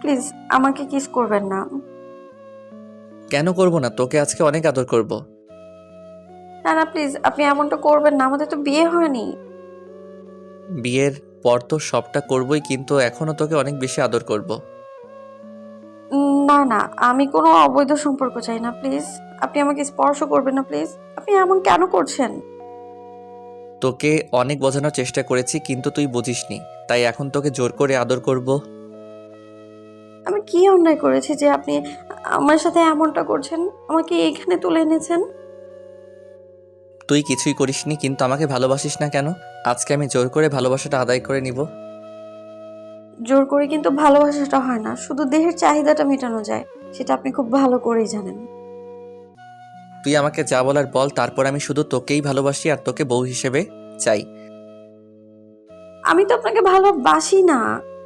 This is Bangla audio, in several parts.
প্লিজ আমাকে কিস করবেন না। কেন করব না? তোকে আজকে অনেক আদর করব। না না প্লিজ, আপনি এমনটা করবেন না, আমাদের তো বিয়ে হয়নি। বিয়ের পর তো সবটা করবই, কিন্তু এখনো তোকে অনেক বেশি আদর করব। না না, আমি কোনো অবৈধ সম্পর্ক চাই না প্লিজ। আপনি আমাকে স্পর্শ করবেন না প্লিজ। আপনি এমন কেন করছেন? তোকে অনেক বোঝানোর চেষ্টা করেছি, কিন্তু তুই বুঝিসনি, তাই এখন তোকে জোর করে আদর করব। আমি কি অন্যায় করেছি যে আপনি আমার সাথে এমনটা করছেন, আমাকে এখানে তুলে এনেছেন? তুই কিছুই করিসনি, কিন্তু আমাকে ভালোবাসিস না কেন? আজকে আমি জোর করে ভালোবাসাটা আদায় করে নিব। জোর করে কিন্তু ভালোবাসাটা হয় না, শুধু দেহের চাহিদাটা মেটানো যায়, সেটা আপনি খুব ভালো করেই জানেন। তুই আমাকে যা বলার বল, তারপর আমি শুধু তোকেই ভালোবাসি আর তোকে বউ হিসেবে চাই। আমি তো আপনাকে ভালোবাসি না,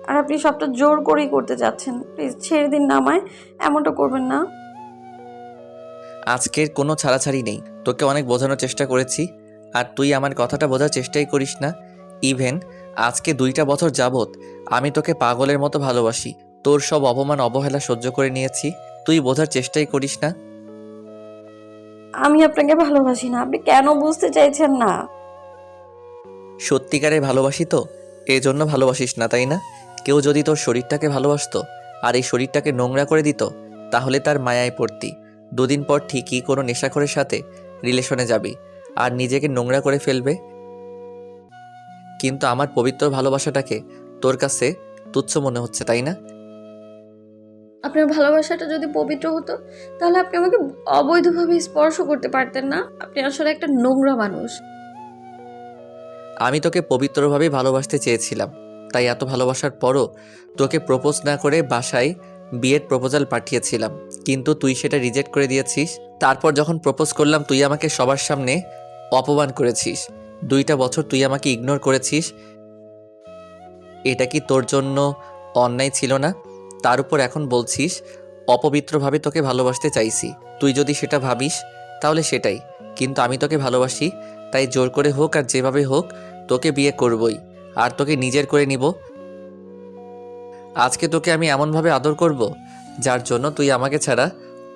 আর আপনি সবটা জোর করেই করতে যাচ্ছেন। প্লিজ ছেড়ে দিন না আমায়, এমনটা করবেন না। আজকের কোনো ছাড়াছাড়ি নেই। তোকে অনেক বোঝানোর চেষ্টা করেছি, আর তুই আমার কথাটা বোঝার চেষ্টাই করিস না। ইভেন আজকে 2টা বছর যাবত আমি তোকে পাগলের মতো ভালোবাসি। তোর সব অপমান অবহেলা সহ্য করে নিয়েছি, তুই বোঝার চেষ্টাই করিস না। আমি আপনাকে ভালোবাসি না, আপনি কেন বুঝতে চাইছেন না? সত্যিকারে ভালোবাসি তো, এই জন্য ভালোবাসিস না, তাই না? কেউ যদি তোর শরীরটাকে ভালোবাসতো আর এই শরীরটাকে নোংরা করে দিত, তাহলে তার মায়ায় পড়তি। 2 দিন পর ঠিকই কোনো নেশাখোরের সাথে রিলেশনে যাবি আর নিজেকে নোংরা করে ফেলবে। কিন্তু আমার পবিত্র ভালোবাসাটাকে তোর কাছে তুচ্ছ মনে হচ্ছে, তাই না? আপনার ভালোবাসাটা যদি পবিত্র হতো, তাহলে আপনি আমাকে অবৈধভাবে স্পর্শ করতে পারতেন না। আপনি আসলে একটা নোংরা মানুষ। আমি তোকে পবিত্রভাবেই ভালোবাসতে চেয়েছিলাম, তাই এত ভালোবাসার পরও তোকে প্রপোজ না করে বাসায় বিয়ের প্রপোজাল পাঠিয়েছিলাম, কিন্তু তুই সেটা রিজেক্ট করে দিয়েছিস। তারপর যখন প্রপোজ করলাম, তুই আমাকে সবার সামনে অপমান করেছিস। 2টা বছর তুই আমাকে ইগনোর করেছিস। এটা কি তোর জন্য অন্যায় ছিল না? তার উপর এখন বলছিস অপবিত্রভাবে তোকে ভালোবাসতে চাইছি। তুই যদি সেটা ভাবিস তাহলে সেটাই, কিন্তু আমি তোকে ভালোবাসি, তাই জোর করে হোক আর যেভাবে হোক তোকে বিয়ে করবই, আর তোকে নিজের করে নিব। আজকে তোকে আমি এমনভাবে আদর করব যার জন্য তুই আমাকে ছাড়া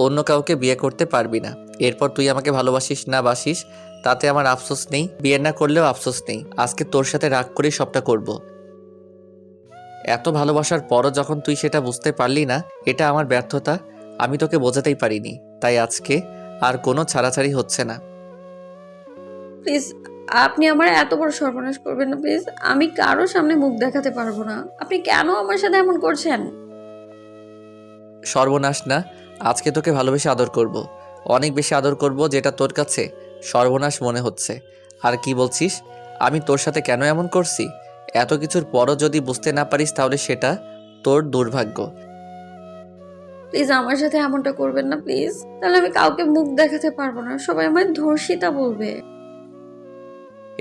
অন্য কাউকে বিয়ে করতে পারবি না। এরপর তুই আমাকে ভালোবাসিস না বাসিস তাতে আমার আফসোস নেই, বিয়ে না করলেও আফসোস নেই। আজকে তোর সাথে রাগ করেই সবটা করব। এত ভালোবাসার পরও যখন তুই সেটা বুঝতে পারলি না, এটা আমার ব্যর্থতা। আমি তোকে বোঝাতেই পারিনি, তাই আজকে আর কোনো ছাড়াছাড়ি হচ্ছে না। প্লিজ, আপনি আমার এত বড় সর্বনাশ করবেন না প্লিজ। আমি কারো সামনে মুখ দেখাতে পারবো না। আপনি কেন আমার সাথে এমন করছেন? সর্বনাশ না, আজকে তোকে ভালোবেসে আদর করব। অনেক বেশি আদর করব, যেটা তোর কাছে সর্বনাশ মনে হচ্ছে। আর কি বলছিস? আমি তোর সাথে কেন এমন করছি? এত কিছুর পরও যদি বুঝতে না পারিস তাহলে সেটা তোর দুর্ভাগ্য। প্লিজ আমার সাথে এমনটা করবেন না প্লিজ। তাহলে আমি কাউকে মুখ দেখাতে পারবো না, সবাই আমায় ধর্ষিতা বলবে।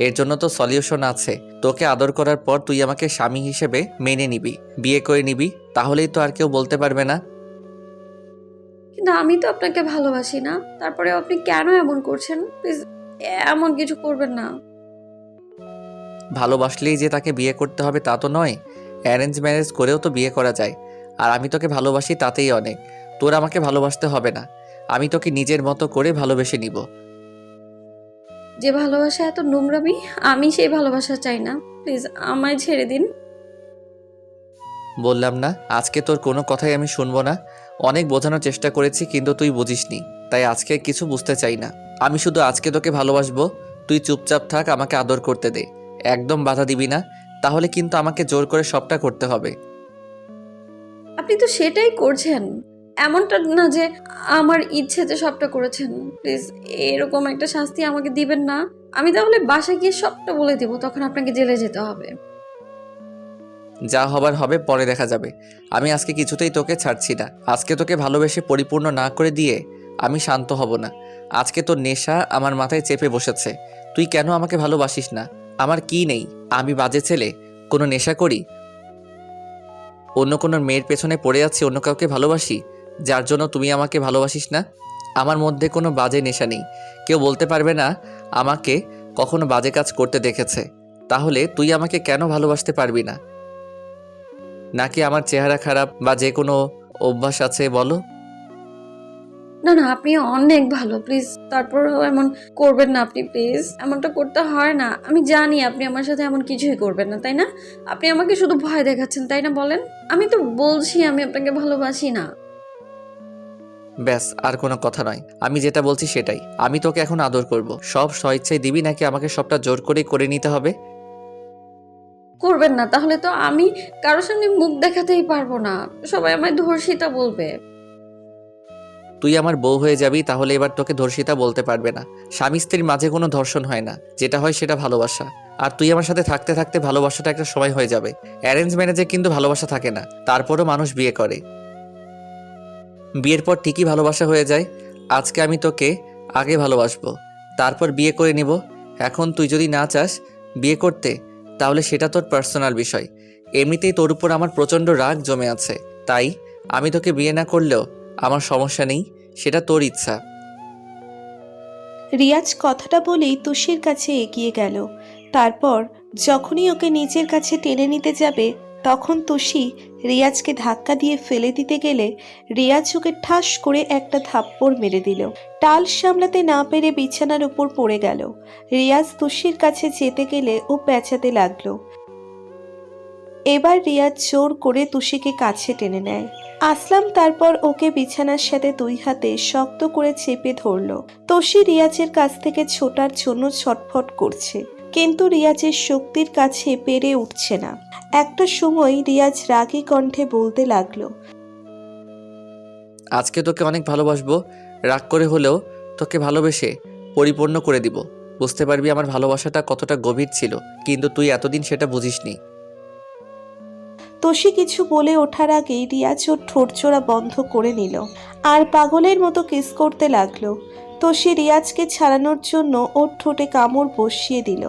এর জন্য তো সলিউশন আছে। তোকে আদর করার পর তুই আমাকে স্বামী হিসেবে মেনে নিবি, বিয়ে করে নিবি, তাহলেই তো আর কেউ বলতে পারবে না। কিন্তু আমি তো আপনাকে ভালোবাসি না, তারপরে আপনি কেন এমন করছেন? প্লিজ এমন কিছু করবেন না। ভালোবাসলেই যে তাকে বিয়ে করতে হবে তা তো নয়, অ্যারেঞ্জ ম্যারেজ করেও তো বিয়ে করা যায়। আর আমি তোকে ভালোবাসি, তাতেই অনেক। তোর আমাকে ভালোবাসতে হবে না, আমি তোকে নিজের মতো করে ভালোবেসে নিব। যে ভালোবাসা এত নোংরামি, আমি সেই ভালোবাসা চাই না। প্লিজ আমায় ছেড়ে দিন। বললাম না আজকে তোর কোনো কথাই আমি শুনবো না। অনেক বোঝানোর চেষ্টা করেছি, কিন্তু তুই বুঝিসনি, তাই আজকে কিছু বুঝতে চাই না। আমি শুধু আজকে তোকে ভালোবাসবো। তুই চুপচাপ থাক, আমাকে আদর করতে দে, একদম বাধা দিবি না, তাহলে কিন্তু আমাকে জোর করে সবটা করতে হবে। আপনি তো সেটাই করছেন, এমনটা না যে আমার ইচ্ছেতে সবটা করেছেন। প্লিজ এরকম একটা শাস্তি আমাকে দিবেন না। আমি তাহলে বাসায় গিয়ে সবটা বলে দিব, তখন আপনাকে জেলে যেতে হবে। যা হবার হবে, পরে দেখা যাবে। আমি আজকে কিছুতেই তোকে ছাড়ছি না। আজকে তোকে ভালোবেসে পরিপূর্ণ না করে দিয়ে আমি শান্ত হব না। আজকে তোর নেশা আমার মাথায় চেপে বসেছে। তুই কেন আমাকে ভালোবাসিস না? আমার কি নেই? আমি বাজে ছেলে? কোনো নেশা করি? অন্য কোনো মেয়ের পেছনে পড়ে আছি, অন্য কাউকে ভালোবাসি, যার জন্য তুমি আমাকে ভালোবাসিস না? আমার মধ্যে কোনো বাজে নেশা নেই। কেউ বলতে পারবে না আমাকে কখনো বাজে কাজ করতে দেখেছে। তাহলে তুই আমাকে কেন ভালোবাসতে পারবি না? নাকি আমার চেহারা খারাপ বা যে কোনো অভ্যাস আছে বলো? না না, আপনি অনেক ভালো, প্লিজ তারপরেও এমন করবেন না আপনি, প্লিজ এমনটা করতে হয় না। আমি জানি আপনি আমার সাথে এমন কিছুই করবেন না, তাই না? আপনি আমাকে শুধু ভয় দেখাচ্ছেন, তাই না? বলেন। আমি তো বলছি আমি আপনাকে ভালোবাসি না। ব্যাস, আর কোনো কথা নয়। আমি যেটা বলছি সেটাই। আমি তোকে এখন আদর করব। সব স্বইচ্ছায় দিবি নাকি আমাকে সবটা জোর করেই করে নিতে হবে? করবেন না তাহলে তো আমি কারোর সামনে মুখ দেখাতেই পারবো না, সবাই আমায় ধর্ষিতা বলবে। তুই আমার বউ হয়ে যাবি, তাহলে এবার তোকে ধর্ষিতা বলতে পারবে না। স্বামী স্ত্রীর মাঝে কোনো ধর্ষণ হয় না, যেটা হয় সেটা ভালোবাসা। আর তুই আমার সাথে থাকতে থাকতে ভালোবাসাটা একটা সময় হয়ে যাবে। অ্যারেঞ্জ ম্যারেজে কিন্তু ভালোবাসা থাকে না, তারপরও মানুষ বিয়ে করে। বিয়ের পর ঠিকই ভালোবাসা হয়ে যায়। আজকে আমি তোকে আগে ভালোবাসবো, তারপর বিয়ে করে নিব। এখন তুই যদি না চাস বিয়ে করতে, তাহলে সেটা তোর পার্সোনাল বিষয়। এমনিতেই তোর উপর আমার প্রচণ্ড রাগ জমে আছে, তাই আমি তোকে বিয়ে না করলেও আমার সমস্যা নেই, সেটা তোর ইচ্ছা। রিয়াজ কথাটা বলেই তুষির কাছে এগিয়ে গেল। তারপর যখনই ওকে নিজের কাছে টেনে নিতে যাবে, তখন তুষি রিয়াজকে ধাক্কা দিয়ে ফেলে দিতে গেলে রিয়াজ ওকে ঠাস করে একটা থাপ্পড় মেরে দিল। টাল সামলাতে না পেরে বিছানার উপর পড়ে গেল। রিয়াজ তুষির কাছে যেতে গেলে ও পেঁচাতে লাগলো। এবার রিয়াজ জোর করে তুষিকে কাছে টেনে নেয়। আসলাম তারপর ওকে বিছানার সাথে দুই হাতে শক্ত করে চেপে ধরল। তুষি রিয়াজের কাছ থেকে ছোটার জন্য ছটফট করছে, কিন্তু রিয়াজের শক্তির কাছে পেরে উঠছে না। একটা সময় রিয়াজ রাগী কণ্ঠে বলতে লাগলো, আজকে তোকে অনেক ভালোবাসবো। রাগ করে হলেও তোকে ভালোবেসে পরিপূর্ণ করে দিব। বুঝতে পারবি আমার ভালোবাসাটা কতটা গভীর ছিল, কিন্তু তুই এতদিন সেটা বুঝিসনি। তুষি কিছু বলে ওঠার আগেই রিয়াজ ওর ঠোঁটজোড়া বন্ধ করে নিল আর পাগলের মতো কিস করতে লাগলো। তুষি রিয়াজকে ছাড়ানোর জন্য ওর ঠোঁটে কামড় বসিয়ে দিল।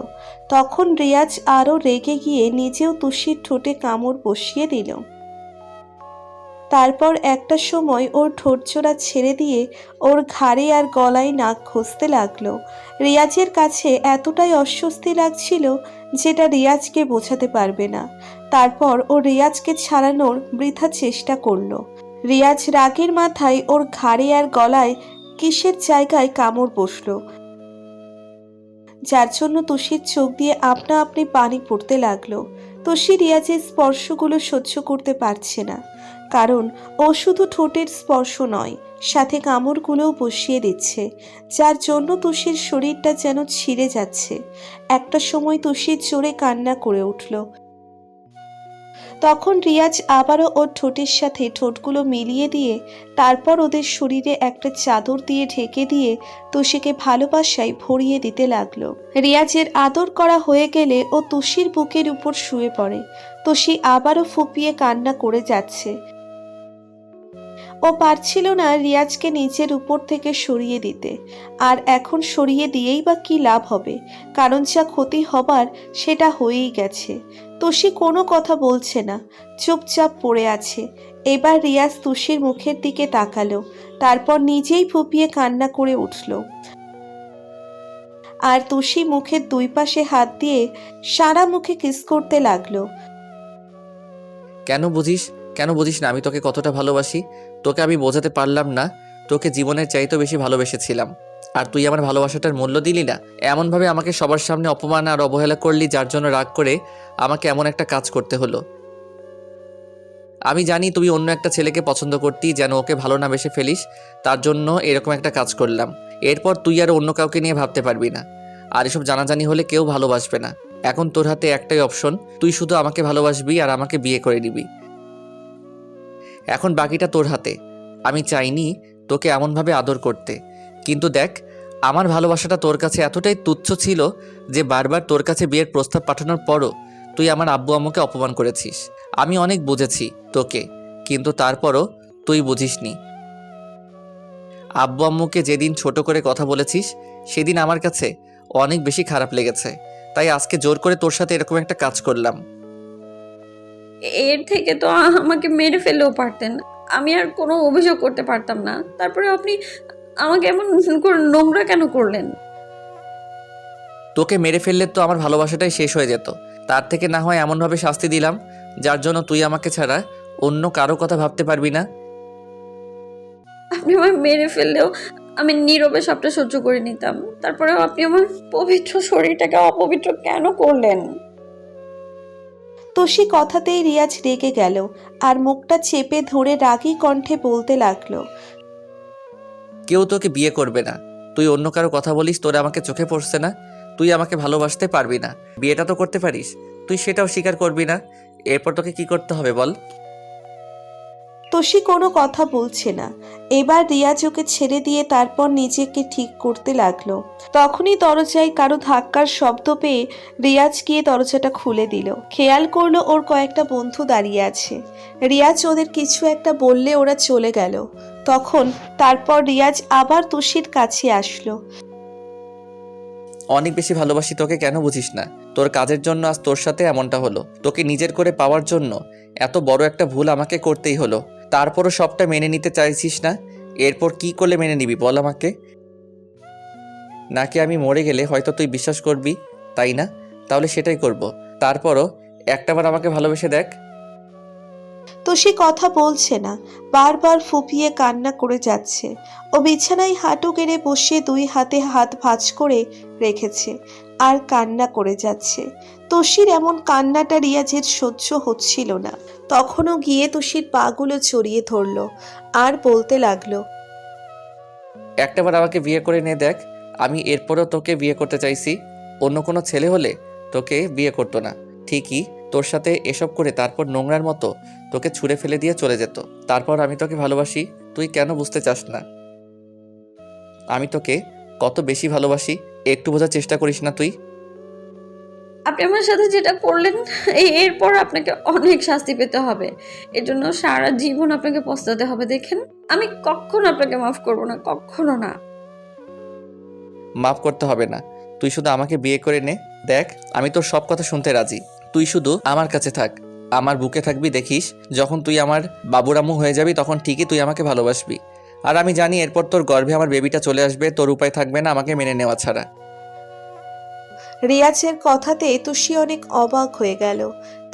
তখন রিয়াজ আরও রেগে গিয়ে নিজেও তুষির ঠোঁটে কামড় বসিয়ে দিল। তারপর একটা সময় ওর ঠোঁটজোড়া ছেড়ে দিয়ে ওর ঘাড়ে আর গলায় নাক ঘষতে লাগলো। রিয়াজের কাছে এতটাই অস্বস্তি লাগছিল যেটা রিয়াজকে বোঝাতে পারবে না। তারপর ও রিয়াজকে ছাড়ানোর বৃথা চেষ্টা করলো। রিয়াজ রাগের মাথায় ওর ঘাড়ে আর গলায় কিসের জায়গায় কামড় বসলো, যার জন্য তুষির চোখ দিয়ে আপনা আপনি পানি পড়তে লাগলো। তুষি রিয়াজের স্পর্শগুলো সহ্য করতে পারছে না, কারণ ও শুধু ঠোঁটের স্পর্শ নয়, সাথে কামড়গুলোও বসিয়ে দিচ্ছে, যার জন্য তুষির শরীরটা যেন ছিঁড়ে যাচ্ছে। একটা সময় তুষির জোরে কান্না করে উঠল। তখন রিয়াজ আবারও ওর ঠোঁটের সাথে ঠোঁটগুলো মিলিয়ে দিয়ে তারপর ওদের শরীরে একটা চাদর দিয়ে ঢেকে দিয়ে তুষিকে ভালোবাসায় ভরিয়ে দিতে লাগলো। রিয়াজের আদর করা হয়ে গেলে ও তুষির বুকের উপর শুয়ে পড়ে। তুষি আবারও ফুপিয়ে কান্না করে যাচ্ছে। ও পারছিল না রিয়াজকে নিচের উপর থেকে সরিয়ে দিতে, আর এখন সরিয়ে দিয়েই বা কী লাভ হবে, কারণ যা ক্ষতি হবার সেটা হয়েই গেছে। তুষি কোনো কথা বলছে না, চুপচাপ পড়ে আছে। এবার রিয়াজ তুষির মুখের দিকে তাকালো, তারপর নিজেই ফুপিয়ে কান্না করে উঠল। আর তুষি মুখের দুই পাশে হাত দিয়ে সারা মুখে কিস করতে লাগলো। কেন বুঝিস না আমি তোকে কতটা ভালোবাসি? তোকে আমি বোঝাতে পারলাম না। তোকে জীবনের চাইতেও বেশি ভালোবেসেছিলাম, আর তুই আমার ভালোবাসাটার মূল্য দিলি না। এমনভাবে আমাকে সবার সামনে অপমান আর অবহেলা করলি, যার জন্য রাগ করে আমাকে এমন একটা কাজ করতে হলো। আমি জানি তুই অন্য একটা ছেলেকে পছন্দ করতি, যেন ওকে ভালো না বেসে ফেলিস, তার জন্য এরকম একটা কাজ করলাম। এরপর তুই আর অন্য কাউকে নিয়ে ভাবতে পারবি না, আর এসব জানাজানি হলে কেউ ভালোবাসবে না। এখন তোর হাতে একটাই অপশন, তুই শুধু আমাকে ভালোবাসবি আর আমাকে বিয়ে করে নিবি। এখন বাকিটা তোর হাতে। আমি চাইনি তোকে এমনভাবে আদর করতে, কিন্তু দেখ, আমার ভালোবাসাটা তোর কাছে এতটাই তুচ্ছ ছিল যে বারবার তোর কাছে বিয়ের প্রস্তাব পাঠানোর পরও তুই আমার আব্বু আম্মুকে অপমান করেছিস। আমি অনেক বুঝেছি তোকে, কিন্তু তারপরও তুই বুঝিসনি। আব্বু আম্মুকে যেদিন ছোট করে কথা বলেছিস, সেদিন আমার কাছে অনেক বেশি খারাপ লেগেছে, তাই আজকে জোর করে তোর সাথে এরকম একটা কাজ করলাম। এর থেকে তো আমাকে মেরে ফেললেও পারতেন, আমি আর কোনো অভিযোগ করতে পারতাম না। তারপরে আপনি আমাকে এমন করে নোংরা কেন করলেন? তোকে মেরে ফেললে তো আমার ভালোবাসাটাই শেষ হয়ে যেত। তার থেকে না হয় এমনভাবে শাস্তি দিলাম যার জন্য তুই আমাকে ছাড়া অন্য কারো কথা ভাবতে পারবি না। আপনি আমার মেরে ফেললেও আমি নীরবে সবটা সহ্য করে নিতাম, তারপরেও আপনি আমার পবিত্র শরীরটাকে অপবিত্র কেন করলেন? তোষি কথাতেই রিয়াজ রেগে গেল আর মুখটা চেপে ধরে রাগী কণ্ঠে বলতে লাগলো। কেউ তোকে বিয়ে করবে না। তুই অন্য কারো কথা বলিস, তোর আমাকে চোখে পড়ছে না? তুই আমাকে ভালোবাসতে পারবি না, বিয়েটা তো করতে পারিস, তুই সেটাও স্বীকার করবি না। এরপর তোকে কি করতে হবে বল? তোষি কোনো কথা বলছে না। এবার রিয়াজ ওকে ছেড়ে দিয়ে তারপর নিজেকে ঠিক করতে লাগলো। তখনই দরজায় কারো ধাক্কার শব্দ পেয়ে রিয়াজ গিয়ে দরজাটা খুলে দিল। খেয়াল করলো ওর কয়েকটা বন্ধু দাঁড়িয়ে আছে। রিয়াজ ওদের কিছু একটা বললে ওরা চলে গেল। তারপর রিয়াজ আবার তোষির কাছে আসলো। অনেক বেশি ভালোবাসি তোকে, কেন বুঝিস না? তোর কাজের জন্য আজ তোর সাথে এমনটা হলো। তোকে নিজের করে পাওয়ার জন্য এত বড় একটা ভুল আমাকে করতেই হলো। তারপরও সবটা মেনে নিতে চাইছিস না। এরপর কি করলে মেনে নিবি বল আমাকে? নাকি আমি মরে গেলে হয়তো তুই বিশ্বাস করবি, তাই না? তাহলে সেটাই করব। তারপরও একটাবার আমাকে ভালোবেসে দেখ। তোষি কথা বলছে না, বারবার ফুপিয়ে কান্না করে যাচ্ছে। ও বিছানায় হাঁটু গেড়ে বসে দুই হাতে হাত ভাঁজ করে রেখেছে আর কান্না করে যাচ্ছে। তোষির এমন কান্নাটা রিয়াজের সহ্য হচ্ছিল না। তখনও গিয়ে তোষির পাগুলো জড়িয়ে ধরলো আর বলতে লাগলো। একটাবার আমাকে বিয়ে করে নে দেখ। আমি এরপরও তোকে বিয়ে করতে চাইছি। অন্য কোনো ছেলে হলে তোকে বিয়ে করতো না, ঠিকই তোর সাথে এসব করে তারপর নোংরার মতো তোকে ছুঁড়ে ফেলে দিয়ে চলে যেত। তারপর আমি তোকে ভালোবাসি, তুই কেন বুঝতে চাস না? আমি তোকে কত বেশি ভালোবাসি একটু বোঝার চেষ্টা করিস না তুই? আপনি আমার সাথে যেটা করলেন, এরপর আপনাকে অনেক শাস্তি পেতে হবে। এর জন্য সারা জীবন আপনাকে পস্তাতে হবে। দেখেন, আমি কখনো আপনাকে মাফ করব না, কখনো না। মাফ করতে হবে না, তুই শুধু আমাকে বিয়ে করে নে। দেখ, আমি তোর সব কথা শুনতে রাজি। তুই শুধু আমার কাছে থাক, আমার বুকে থাকবি। দেখিস, যখন তুই আমার বাবুরাম্মু হয়ে যাবি তখন ঠিকই তুই আমাকে ভালোবাসবি। আর আমি জানি এরপর তোর গর্ভে আমার বেবিটা চলে আসবে, তোর উপায় থাকবে না আমাকে মেনে নেওয়া ছাড়া। রিয়াজের কথাতে তোষি অনেক অবাক হয়ে গেল।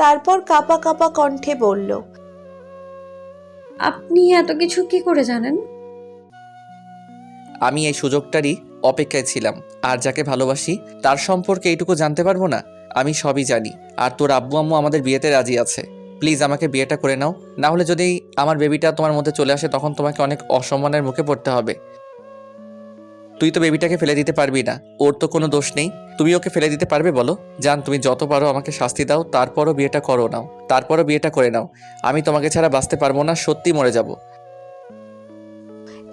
তারপর কাঁপা কাঁপা কণ্ঠে বলল। আপনি এত কিছু কি করে জানেন? আমি এই সুযোগটারই অপেক্ষায় ছিলাম। আর যাকে ভালোবাসি তার সম্পর্কে এইটুকু জানতে পারবো না? আমি সবই জানি। আর তোর আব্বু আম্মু আমাদের বিয়েতে রাজি আছে। প্লিজ আমাকে বিয়েটা করে নাও, না হলে যদি আমার বেবিটা তোমার মধ্যে চলে আসে তখন তোমাকে অনেক অসম্মানের মুখে পড়তে হবে। তুই তো বেবিটাকে ফেলে দিতে পারবি না, ওর তো কোনো দোষ নেই। তুমি ওকে ফেলে দিতে পারবে বলো? জান, তুমি যত পারো আমাকে শাস্তি দাও, তারপরও বিয়েটা করো নাও, তারপরও বিয়েটা করে নাও। আমি তোমাকে ছাড়া বাঁচতে পারবো না, সত্যি মরে যাব।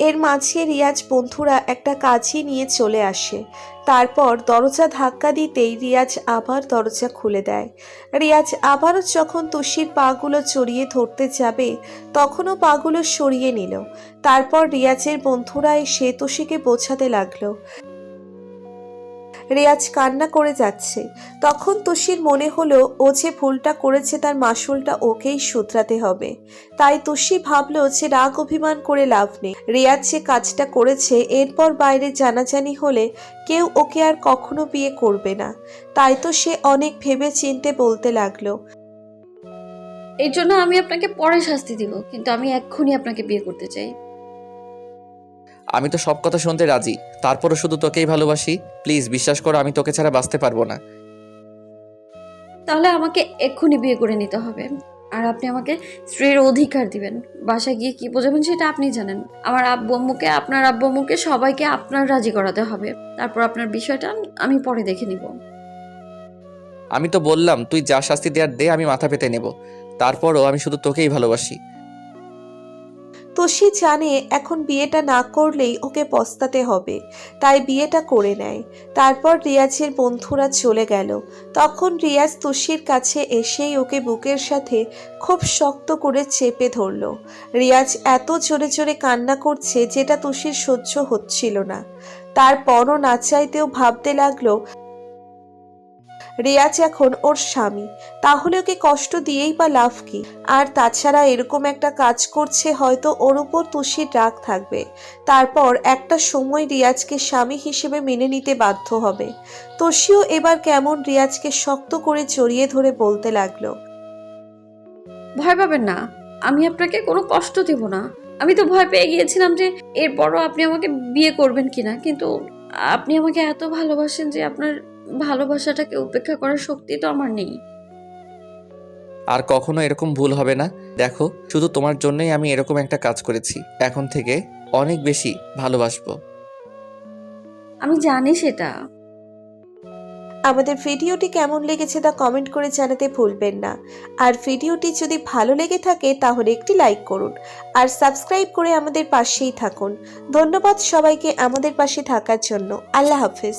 এর মাঝে রিয়াজ বন্ধুরা একটা কাজই নিয়ে চলে আসে। তারপর দরজা ধাক্কা দিতেই রিয়াজ আবার দরজা খুলে দেয়। রিয়াজ আবারও যখন তোষির পাগুলো জড়িয়ে ধরতে যাবে তখনও পাগুলো সরিয়ে নিল। তারপর রিয়াজের বন্ধুরা এসে তোষিকে বোঝাতে লাগলো। রিয়াজ কান্না করে যাচ্ছে। তখন তোষির মনে হলো ও যে ভুলটা করেছে তার মাসুলটা ওকেই শুধরাতে হবে। তাই তোষি ভাবলো যে রাগ অভিমান করে লাভ নেই। রিয়াজ যে কাজটা করেছে এরপর বাইরে জানাজানি হলে কেউ ওকে আর কখনো বিয়ে করবে না। তাই তো সে অনেক ভেবে চিন্তে বলতে লাগলো। এই জন্য আমি আপনাকে পরে শাস্তি দিব, কিন্তু আমি এক্ষুনি আপনাকে বিয়ে করতে চাই। আমি তো সব কথা শুনতে রাজি, তারপরও শুধু তোকেই ভালোবাসি। প্লিজ বিশ্বাস করো, আমি তোকে ছাড়া বাঁচতে পারবো না। তাহলে আমাকে এক্ষুনি বিয়ে করে নিতে হবে। আর আপনি আমাকে স্ত্রীর অধিকার দিবেন। বাসায় গিয়ে কি বোঝাবেন সেটা আপনি জানেন। আমার আব্বু আম্মুকে, আপনার আব্বু আম্মুকে, সবাইকে আপনার রাজি করাতে হবে। তারপর আপনার বিষয়টা আমি পরে দেখে নিব। আমি তো বললাম তুই যা শাস্তি দেওয়ার দে, আমি মাথা পেতে নেব। তারপরও আমি শুধু তোকেই ভালোবাসি। তোষি জানে এখন বিয়েটা না করলেই ওকে পস্তাতে হবে, তাই বিয়েটা করে নেয়। তারপর রিয়াজের বন্ধুরা চলে গেল। তখন রিয়াজ তোষির কাছে এসেই ওকে বুকের সাথে খুব শক্ত করে চেপে ধরল। রিয়াজ এত জোরে জোরে কান্না করছে যেটা তোষির সহ্য হচ্ছিল না। তারপরও না চাইতেও ভাবতে লাগলো রিয়াজ এখন ওর স্বামী, তাহলে ওকে কষ্ট দিয়েই বা লাভ কি? আর তাছাড়া এরকম একটা কাজ করছে, হয়তো ওর উপর তোষির রাগ থাকবে। তারপর একটা সময় রিয়াজকে স্বামী হিসেবে মেনে নিতে বাধ্য হবে। তোষিও এবার কেমন রিয়াজকে শক্ত করে জড়িয়ে ধরে বলতে লাগলো। ভয় পাবেন না, আমি আপনাকে কোনো কষ্ট দেব না। আমি তো ভয় পেয়ে গিয়েছিলাম যে এরপরও আপনি আমাকে বিয়ে করবেন কিনা, কিন্তু আপনি আমাকে এত ভালোবাসেন যে আপনার ভালোবাসাটাকে উপেক্ষা করার শক্তি তো আমার নেই। আর কখনো এরকম ভুল হবে না। দেখো, শুধু তোমার জন্যই আমি এরকম একটা কাজ করেছি। এখন থেকে অনেক বেশি ভালোবাসবো। আমি জানি সেটা। আমাদের ভিডিওটি কেমন লেগেছে তা কমেন্ট করে জানাতে ভুলবেন না। আর ভিডিওটি যদি ভালো লেগে থাকে তাহলে একটি লাইক করুন আর সাবস্ক্রাইব করে আমাদের পাশেই থাকুন। ধন্যবাদ সবাইকে আমাদের পাশে থাকার জন্য। আল্লাহ হাফেজ।